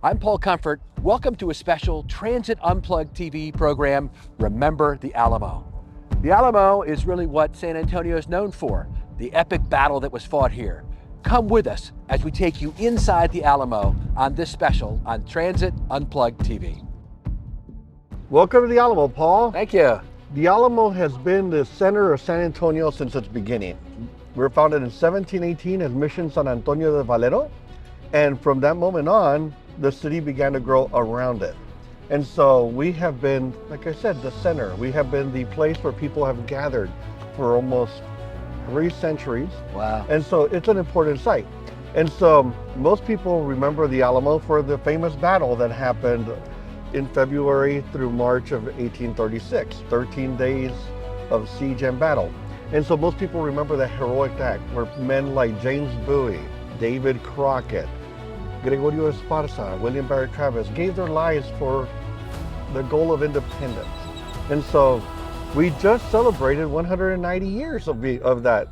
I'm Paul Comfort. Welcome to a special Transit Unplugged TV program, Remember the Alamo. The Alamo is really what San Antonio is known for, the epic battle that was fought here. Come with us as we take you inside the Alamo on this special on Transit Unplugged TV. Welcome to the Alamo, Paul. Thank you. The Alamo has been the center of San Antonio since its beginning. We were founded in 1718 as Mission San Antonio de Valero, and from that moment on, the city began to grow around it. And so we have been, like I said, the center. We have been the place where people have gathered for almost 3 centuries. Wow. And so it's an important site. And so most people remember the Alamo for the famous battle that happened in February through March of 1836, 13 days of siege and battle. And so most people remember that heroic act where men like James Bowie, David Crockett, Gregorio Esparza, William Barrett Travis gave their lives for the goal of independence. And so we just celebrated 190 years of that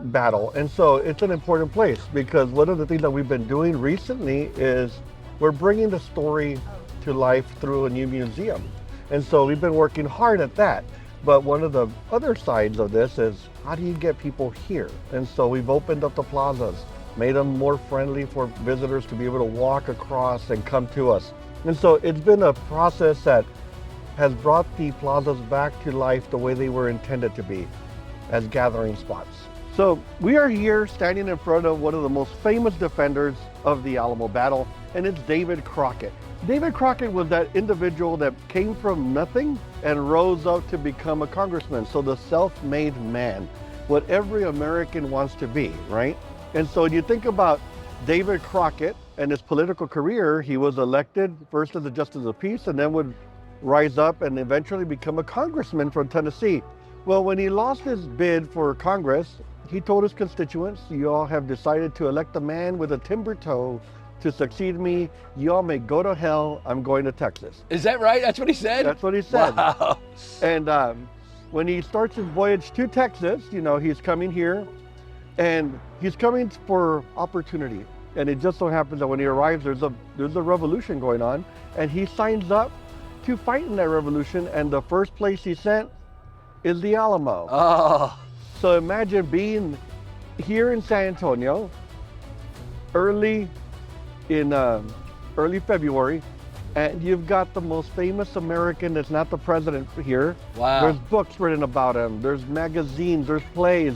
battle. And so it's an important place because one of the things that we've been doing recently is we're bringing the story to life through a new museum. And so we've been working hard at that. But one of the other sides of this is how do you get people here? And so we've opened up the plazas, made them more friendly for visitors to be able to walk across and come to us. And so it's been a process that has brought the plazas back to life the way they were intended to be, as gathering spots. So we are here standing in front of one of the most famous defenders of the Alamo battle, and it's David Crockett. David Crockett was that individual that came from nothing and rose up to become a congressman. So the self-made man, what every American wants to be, right? And so when you think about David Crockett and his political career, he was elected first as a justice of peace and then would rise up and eventually become a congressman from Tennessee. Well, when he lost his bid for Congress, he told his constituents, you all have decided to elect a man with a timber toe to succeed me. You all may go to hell. I'm going to Texas. Is that right? That's what he said? That's what he said. Wow. And when he starts his voyage to Texas, you know, he's coming here and he's coming for opportunity. And it just so happens that when he arrives, there's a revolution going on, and he signs up to fight in that revolution. And the first place he sent is the Alamo. Oh. So imagine being here in San Antonio, early February, and you've got the most famous American that's not the president here. Wow. There's books written about him, there's magazines, there's plays,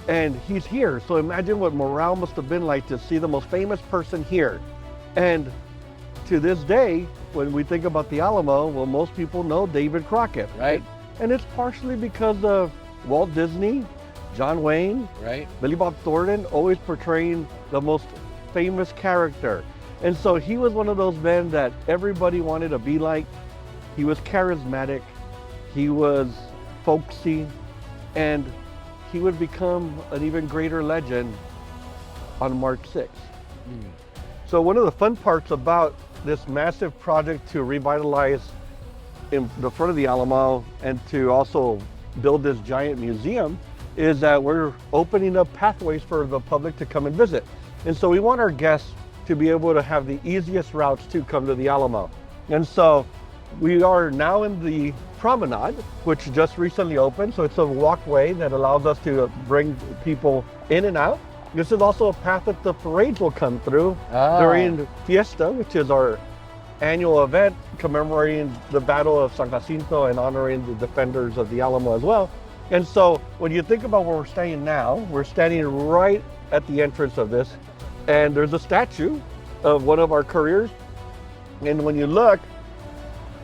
and he's here. So imagine what morale must have been like to see the most famous person here. And to this day, when we think about the Alamo, well, most people know David Crockett. Right. And it's partially because of Walt Disney, John Wayne, Right. Billy Bob Thornton, always portraying the most famous character. And so he was one of those men that everybody wanted to be like. He was charismatic, he was folksy, and he would become an even greater legend on March 6th. So one of the fun parts about this massive project to revitalize in the front of the Alamo and to also build this giant museum is that we're opening up pathways for the public to come and visit. And so we want our guests to be able to have the easiest routes to come to the Alamo. And so we are now in the promenade, which just recently opened. So it's a walkway that allows us to bring people in and out. This is also a path that the parades will come through during Fiesta, which is our annual event commemorating the Battle of San Jacinto and honoring the defenders of the Alamo as well. And so when you think about where we're standing now, we're standing right at the entrance of this, and there's a statue of one of our couriers. And when you look,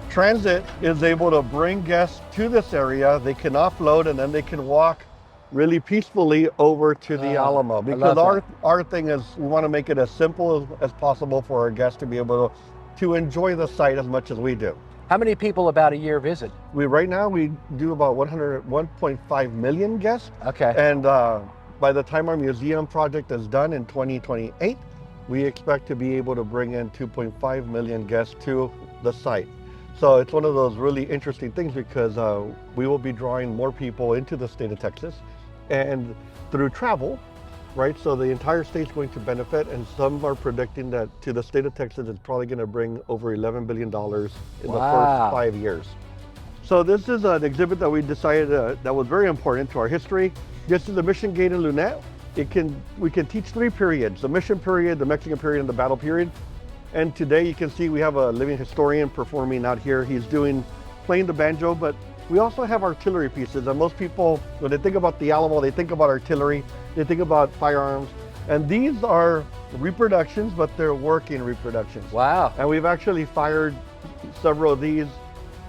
Transit is able to bring guests to this area. They can offload and then they can walk really peacefully over to the Alamo, because our thing is we want to make it as simple as possible for our guests to be able to enjoy the site as much as we do. How many people about a year visit? Right now we do about 1.5 million guests. Okay. And by the time our museum project is done in 2028, we expect to be able to bring in 2.5 million guests to the site. So it's one of those really interesting things because we will be drawing more people into the state of Texas. And through travel, right? So the entire state's going to benefit, and some are predicting that to the state of Texas, it's probably going to bring over $11 billion in the first 5 years. So this is an exhibit that we decided that was very important to our history. This is the Mission Gate in Lunette. We can teach 3 periods: the mission period, the Mexican period, and the battle period. And today you can see we have a living historian performing out here. He's playing the banjo, but we also have artillery pieces. And most people, when they think about the Alamo, they think about artillery, they think about firearms. And these are reproductions, but they're working reproductions. Wow. And we've actually fired several of these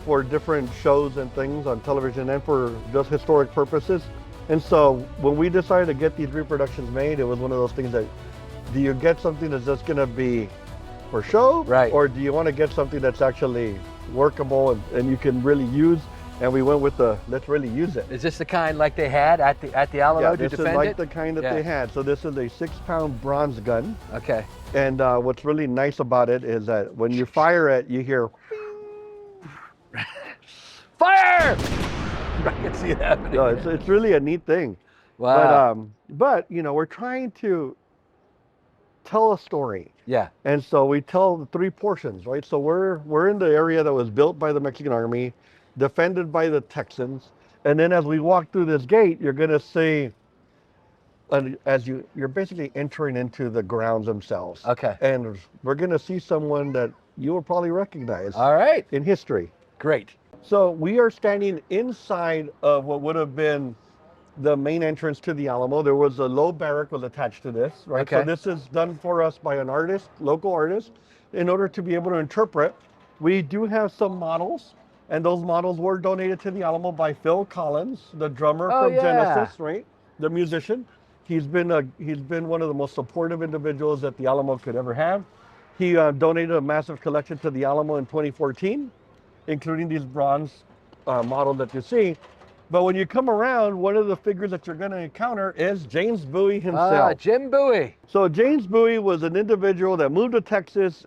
for different shows and things on television and for just historic purposes. And so when we decided to get these reproductions made, it was one of those things that, do you get something that's just gonna be for show? Right. Or do you wanna get something that's actually workable and you can really use? And we went with the, let's really use it. Is this the kind like they had at the Alamo to defend it? This is like the kind that they had. So this is a 6-pound bronze gun. Okay. And what's really nice about it is that when you fire it, you hear, fire! I can see it happening. no, it's really a neat thing. Wow. But you know, we're trying to tell a story. Yeah. And so we tell the 3 portions, right? So we're in the area that was built by the Mexican Army, defended by the Texans, and then as we walk through this gate, you're gonna see, you're basically entering into the grounds themselves. Okay. And we're gonna see someone that you will probably recognize. All right. In history. Great. So we are standing inside of what would have been the main entrance to the Alamo. There was a low barrack was attached to this, right? Okay. So this is done for us by an artist, local artist, in order to be able to interpret. We do have some models, and those models were donated to the Alamo by Phil Collins, the drummer from Genesis, right? The musician. He's been one of the most supportive individuals that the Alamo could ever have. He donated a massive collection to the Alamo in 2014, including these bronze models that you see. But when you come around, one of the figures that you're going to encounter is James Bowie himself. Jim Bowie. So James Bowie was an individual that moved to Texas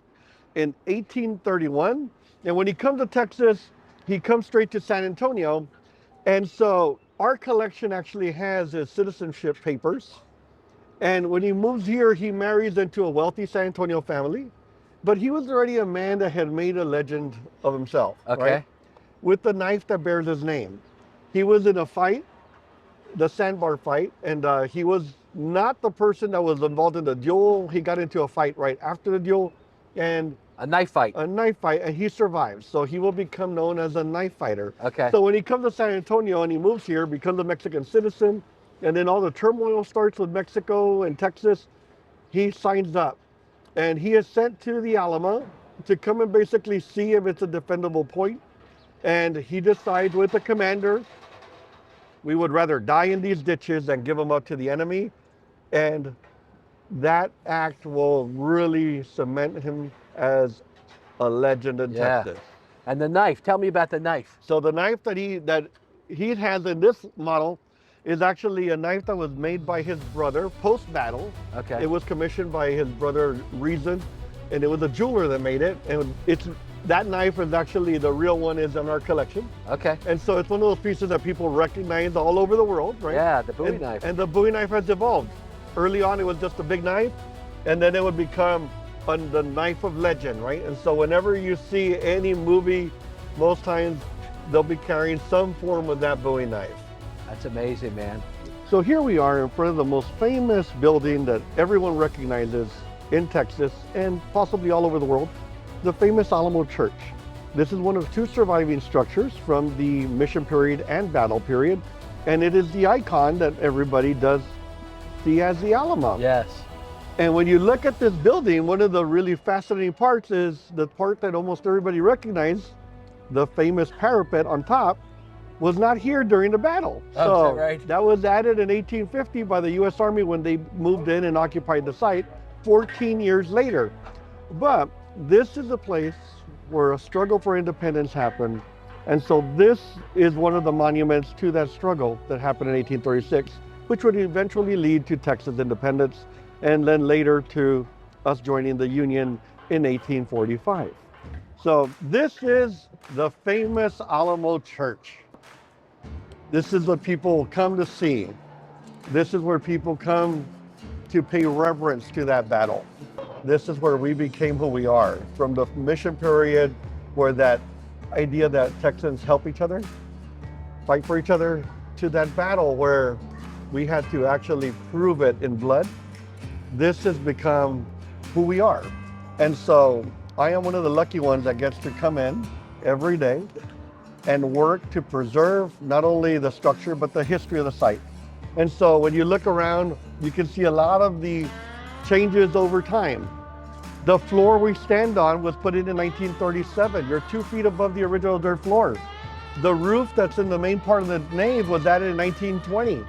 in 1831. And when he comes to Texas, he comes straight to San Antonio. And so our collection actually has his citizenship papers. And when he moves here, he marries into a wealthy San Antonio family. But he was already a man that had made a legend of himself. Okay. Right? With the knife that bears his name. He was in a fight, the sandbar fight, and he was not the person that was involved in the duel. He got into a fight right after the duel, and a knife fight. And he survived. So he will become known as a knife fighter. Okay. So when he comes to San Antonio and he moves here, becomes a Mexican citizen, and then all the turmoil starts with Mexico and Texas, he signs up. And he is sent to the Alamo to come and basically see if it's a defendable point. And he decides with the commander, we would rather die in these ditches than give them up to the enemy. And that act will really cement him as a legend in Texas. And the knife, tell me about the knife. So the knife that he has in this model is actually a knife that was made by his brother post-battle. Okay. It was commissioned by his brother Reason, and it was a jeweler that made it. And that knife is actually, the real one is in our collection. Okay. And so it's one of those pieces that people recognize all over the world, right? Yeah, the Bowie knife. And the Bowie knife has evolved. Early on, it was just a big knife, and then it would become the knife of legend, right? And so whenever you see any movie, most times they'll be carrying some form of that Bowie knife. That's amazing, man. So here we are in front of the most famous building that everyone recognizes in Texas and possibly all over the world, the famous Alamo Church. This is one of 2 surviving structures from the mission period and battle period, and it is the icon that everybody does see as the Alamo. Yes. And when you look at this building, one of the really fascinating parts is the part that almost everybody recognizes, the famous parapet on top, was not here during the battle. Oh, so is that right? That was added in 1850 by the U.S. Army when they moved in and occupied the site 14 years later. But this is a place where a struggle for independence happened. And so this is one of the monuments to that struggle that happened in 1836, which would eventually lead to Texas independence, and then later to us joining the Union in 1845. So this is the famous Alamo Church. This is what people come to see. This is where people come to pay reverence to that battle. This is where we became who we are. From the mission period where that idea that Texans help each other, fight for each other, to that battle where we had to actually prove it in blood. This has become who we are. And so I am one of the lucky ones that gets to come in every day and work to preserve not only the structure, but the history of the site. And so when you look around, you can see a lot of the changes over time. The floor we stand on was put in 1937. You're 2 feet above the original dirt floor. The roof that's in the main part of the nave was added in 1920.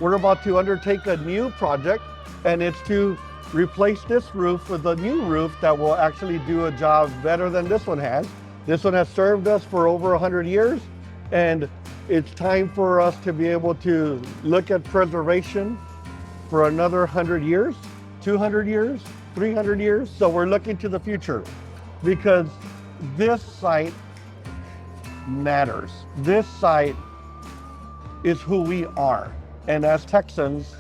We're about to undertake a new project, and it's to replace this roof with a new roof that will actually do a job better than this one has. This one has served us for over 100 years, and it's time for us to be able to look at preservation for another 100 years, 200 years, 300 years. So we're looking to the future because this site matters. This site is who we are. And as Texans,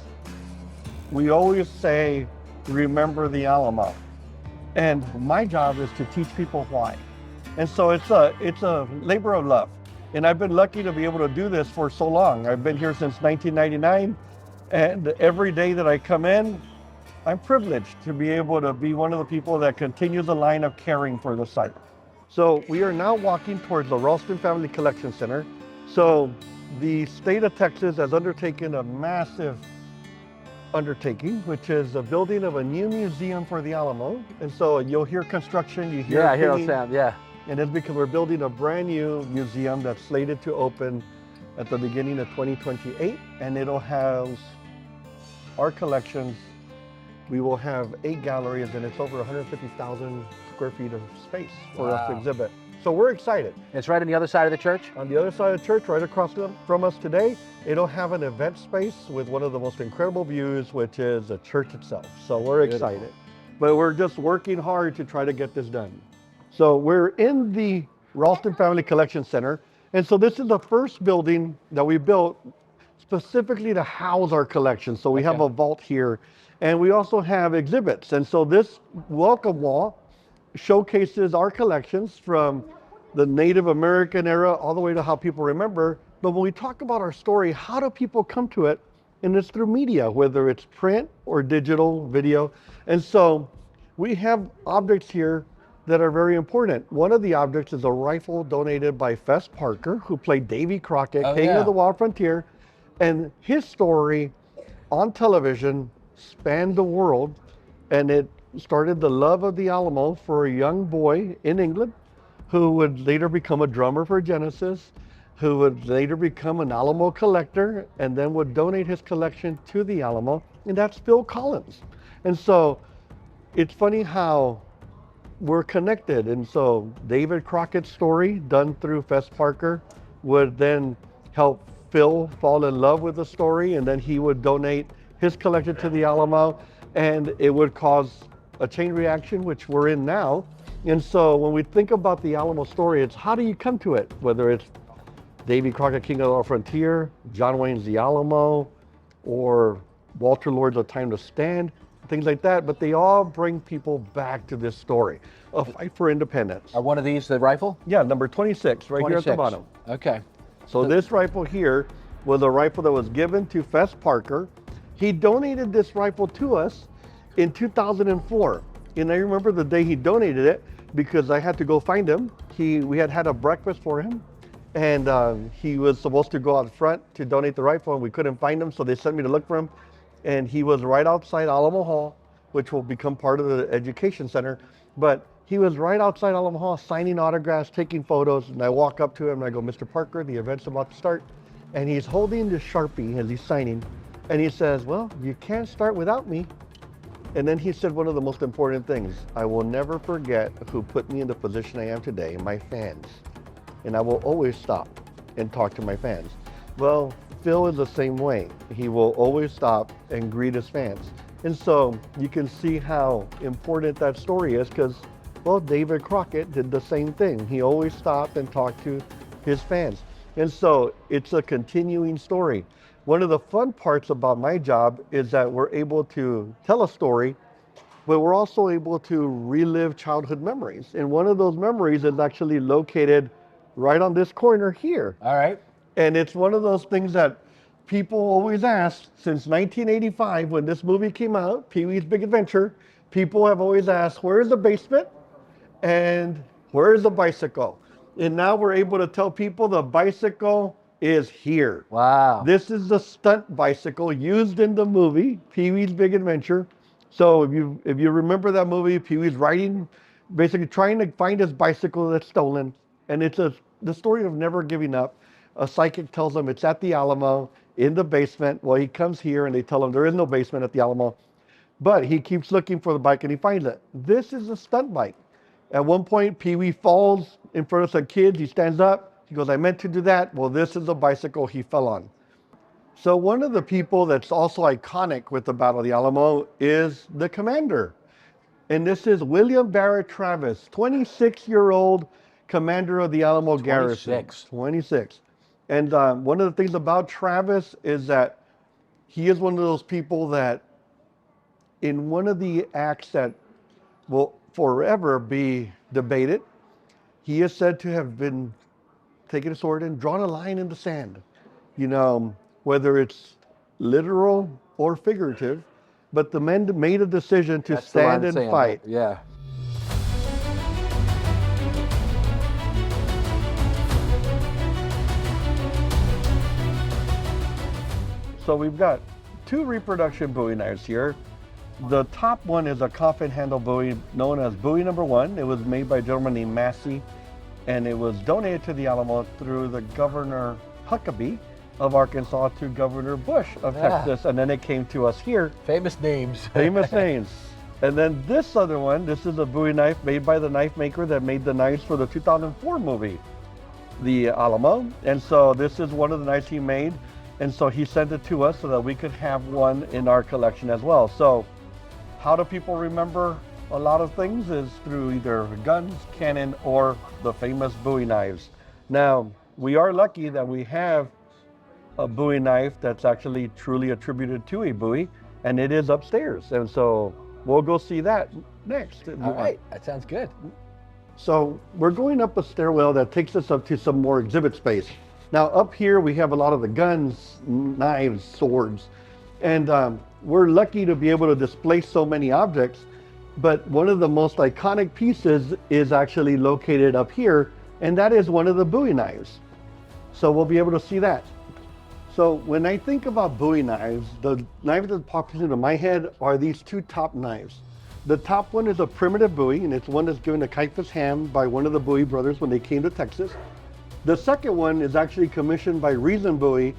we always say, remember the Alamo. And my job is to teach people why. And so it's a labor of love. And I've been lucky to be able to do this for so long. I've been here since 1999. And every day that I come in, I'm privileged to be able to be one of the people that continues the line of caring for the site. So we are now walking towards the Ralston Family Collection Center. So the state of Texas has undertaken a massive undertaking, which is the building of a new museum for the Alamo. And so you'll hear construction, you hear I hear the sound, yeah. And it's because we're building a brand new museum that's slated to open at the beginning of 2028, and it'll house our collections. We will have 8 galleries, and it's over 150,000 square feet of space for us to exhibit. So we're excited. It's right on the other side of the church? On the other side of the church, right across from us today, it'll have an event space with one of the most incredible views, which is the church itself. So we're excited. But we're just working hard to try to get this done. So we're in the Ralston Family Collection Center. And so this is the first building that we built specifically to house our collection. So we have a vault here, and we also have exhibits. And so this welcome wall showcases our collections from the Native American era all the way to how people remember. But when we talk about our story, how do people come to it? And it's through media, whether it's print or digital video. And so we have objects here that are very important. One of the objects is a rifle donated by Fess Parker, who played David Crockett, King of the Wild Frontier. And his story on television spanned the world, and it started the love of the Alamo for a young boy in England who would later become a drummer for Genesis, who would later become an Alamo collector, and then would donate his collection to the Alamo, and that's Phil Collins. And so it's funny how we're connected. And so David Crockett's story, done through Fess Parker, would then help Phil fall in love with the story, and then he would donate his collection to the Alamo, and it would cause a chain reaction, which we're in now. And so when we think about the Alamo story, it's how do you come to it? Whether it's David Crockett, King of the Wild Frontier, John Wayne's The Alamo, or Walter Lord's A Time to Stand, things like that, but they all bring people back to this story, a fight for independence. Are one of these the rifle? Yeah, number 26, right 26. Here at the bottom. Okay. So this rifle here was a rifle that was given to Fess Parker. He donated this rifle to us in 2004. And I remember the day he donated it because I had to go find him. We had a breakfast for him, and he was supposed to go out front to donate the rifle, and we couldn't find him, so they sent me to look for him. And he was right outside Alamo Hall, which will become part of the education center. But he was right outside Alamo Hall signing autographs, taking photos. And I walk up to him and I go, Mr. Parker, the event's about to start. And he's holding the Sharpie as he's signing. And he says, well, you can't start without me. And then he said one of the most important things: I will never forget who put me in the position I am today, my fans. And I will always stop and talk to my fans. Well, Phil is the same way. He will always stop and greet his fans. And so you can see how important that story is, because, well, David Crockett did the same thing. He always stopped and talked to his fans. And so it's a continuing story. One of the fun parts about my job is that we're able to tell a story, but we're also able to relive childhood memories. And one of those memories is actually located right on this corner here. All right. And it's one of those things that people always ask since 1985 when this movie came out, Pee-wee's Big Adventure. People have always asked, where's the basement and where's the bicycle? And now we're able to tell people the bicycle is here. Wow. This is the stunt bicycle used in the movie, Pee-wee's Big Adventure. So if you remember that movie, Pee-wee's riding, basically trying to find his bicycle that's stolen. And it's the story of never giving up. A psychic tells him it's at the Alamo in the basement. Well, he comes here and they tell him there is no basement at the Alamo. But he keeps looking for the bike and he finds it. This is a stunt bike. At one point, Pee-wee falls in front of some kids. He stands up. He goes, I meant to do that. Well, this is the bicycle he fell on. So one of the people that's also iconic with the Battle of the Alamo is the commander. And this is William Barrett Travis, 26-year-old commander of the Alamo Garrison. 26. And one of the things about Travis is that he is one of those people that in one of the acts that will forever be debated, he is said to have been taken a sword and drawn a line in the sand. You know, whether it's literal or figurative, but the men made a decision to stand and fight. Yeah. So we've got two reproduction Bowie knives here. The top one is a coffin handle Bowie known as Bowie number 1. It was made by a gentleman named Massey, and it was donated to the Alamo through the Governor Huckabee of Arkansas to Governor Bush of Texas, and then it came to us here. Famous names. Famous names. And then this other one, this is a Bowie knife made by the knife maker that made the knives for the 2004 movie, the Alamo. And so this is one of the knives he made. And so he sent it to us so that we could have one in our collection as well. So how do people remember a lot of things is through either guns, cannon, or the famous Bowie knives. Now, we are lucky that we have a Bowie knife that's actually truly attributed to a Bowie, and it is upstairs. And so we'll go see that next. All right, that sounds good. So we're going up a stairwell that takes us up to some more exhibit space. Now up here we have a lot of the guns, knives, swords, and we're lucky to be able to display so many objects, but one of the most iconic pieces is actually located up here, and that is one of the Bowie knives. So we'll be able to see that. So when I think about Bowie knives, the knives that pops into my head are these two top knives. The top one is a primitive Bowie, and it's one that's given to Caiaphas Ham by one of the Bowie brothers when they came to Texas. The second one is actually commissioned by Reason Bowie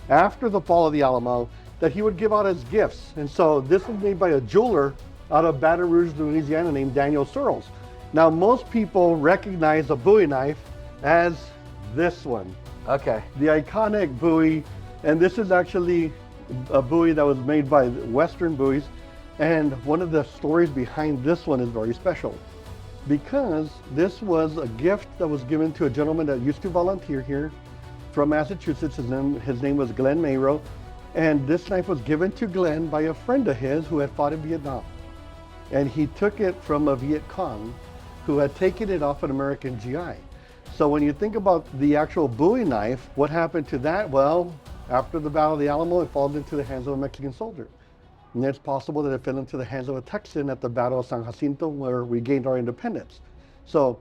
after the fall of the Alamo that he would give out as gifts. And so this was made by a jeweler out of Baton Rouge, Louisiana named Daniel Searles. Now most people recognize a Bowie knife as this one. Okay. The iconic Bowie, and this is actually a Bowie that was made by Western Bowies. And one of the stories behind this one is very special, because this was a gift that was given to a gentleman that used to volunteer here from Massachusetts. His name was Glenn Mayrow. And this knife was given to Glenn by a friend of his who had fought in Vietnam. And he took it from a Viet Cong who had taken it off an American GI. So when you think about the actual Bowie knife, what happened to that? Well, after the Battle of the Alamo, it falls into the hands of a Mexican soldier. And it's possible that it fell into the hands of a Texan at the Battle of San Jacinto, where we gained our independence. So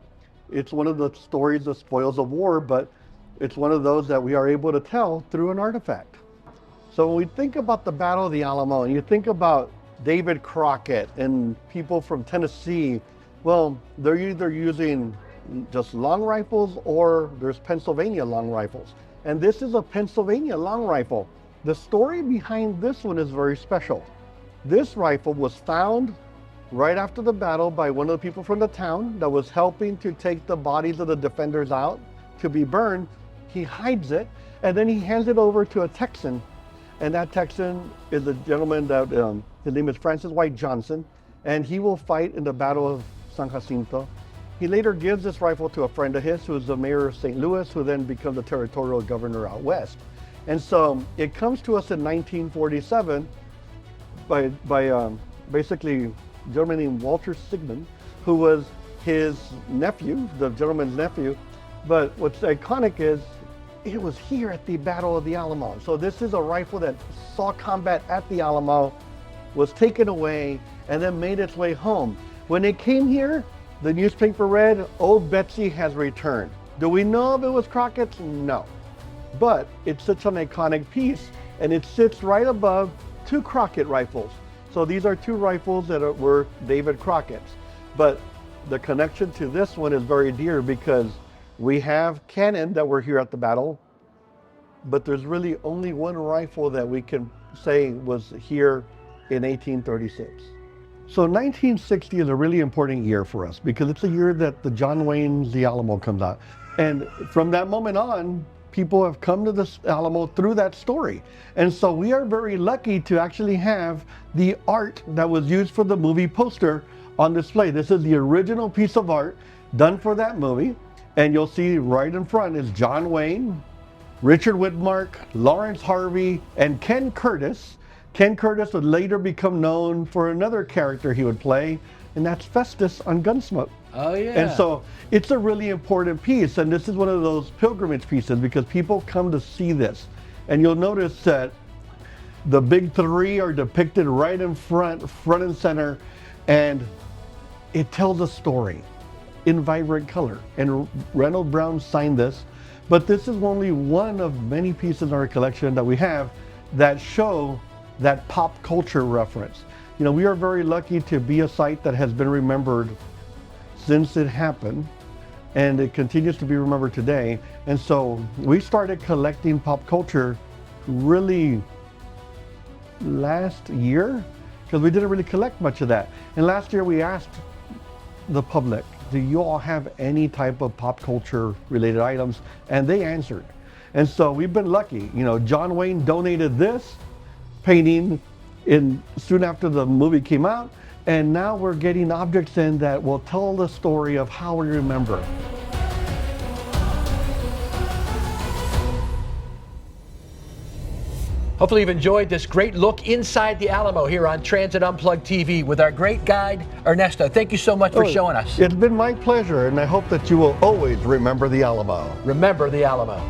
it's one of the stories of spoils of war, but it's one of those that we are able to tell through an artifact. So when we think about the Battle of the Alamo, and you think about David Crockett and people from Tennessee, well, they're either using just long rifles or there's Pennsylvania long rifles. And this is a Pennsylvania long rifle. The story behind this one is very special. This rifle was found right after the battle by one of the people from the town that was helping to take the bodies of the defenders out to be burned. He hides it, and then he hands it over to a Texan. And that Texan is a gentleman that, his name is Francis White Johnson, and he will fight in the Battle of San Jacinto. He later gives this rifle to a friend of his who is the mayor of St. Louis, who then becomes the territorial governor out west. And so it comes to us in 1947 by basically a gentleman named Walter Sigmund, who was his nephew, the gentleman's nephew. But what's iconic is it was here at the Battle of the Alamo. So this is a rifle that saw combat at the Alamo, was taken away, and then made its way home. When it came here, the newspaper read, "Old Betsy has returned." Do we know if it was Crockett's? No. But it's such an iconic piece, and it sits right above two Crockett rifles. So these are two rifles that were David Crockett's. But the connection to this one is very dear because we have cannon that were here at the battle, but there's really only one rifle that we can say was here in 1836. So 1960 is a really important year for us because it's a year that the John Wayne's The Alamo comes out. And from that moment on, people have come to this Alamo through that story. And so we are very lucky to actually have the art that was used for the movie poster on display. This is the original piece of art done for that movie. And you'll see right in front is John Wayne, Richard Widmark, Lawrence Harvey, and Ken Curtis. Ken Curtis would later become known for another character he would play, and that's Festus on Gunsmoke. Oh yeah. And so it's a really important piece, and this is one of those pilgrimage pieces because people come to see this. And you'll notice that the big three are depicted right in front and center, and it tells a story in vibrant color. And Reynold Brown signed this, but this is only one of many pieces in our collection that we have that show that pop culture reference. You know, we are very lucky to be a site that has been remembered since it happened, and it continues to be remembered today. And so we started collecting pop culture really last year because we didn't really collect much of that. And last year we asked the public, do you all have any type of pop culture related items? And they answered. And so we've been lucky. You know, John Wayne donated this painting soon after the movie came out, and now we're getting objects in that will tell the story of how we remember. Hopefully you've enjoyed this great look inside the Alamo here on Transit Unplugged TV with our great guide, Ernesto. Thank you so much for showing us. It's been my pleasure, and I hope that you will always remember the Alamo. Remember the Alamo.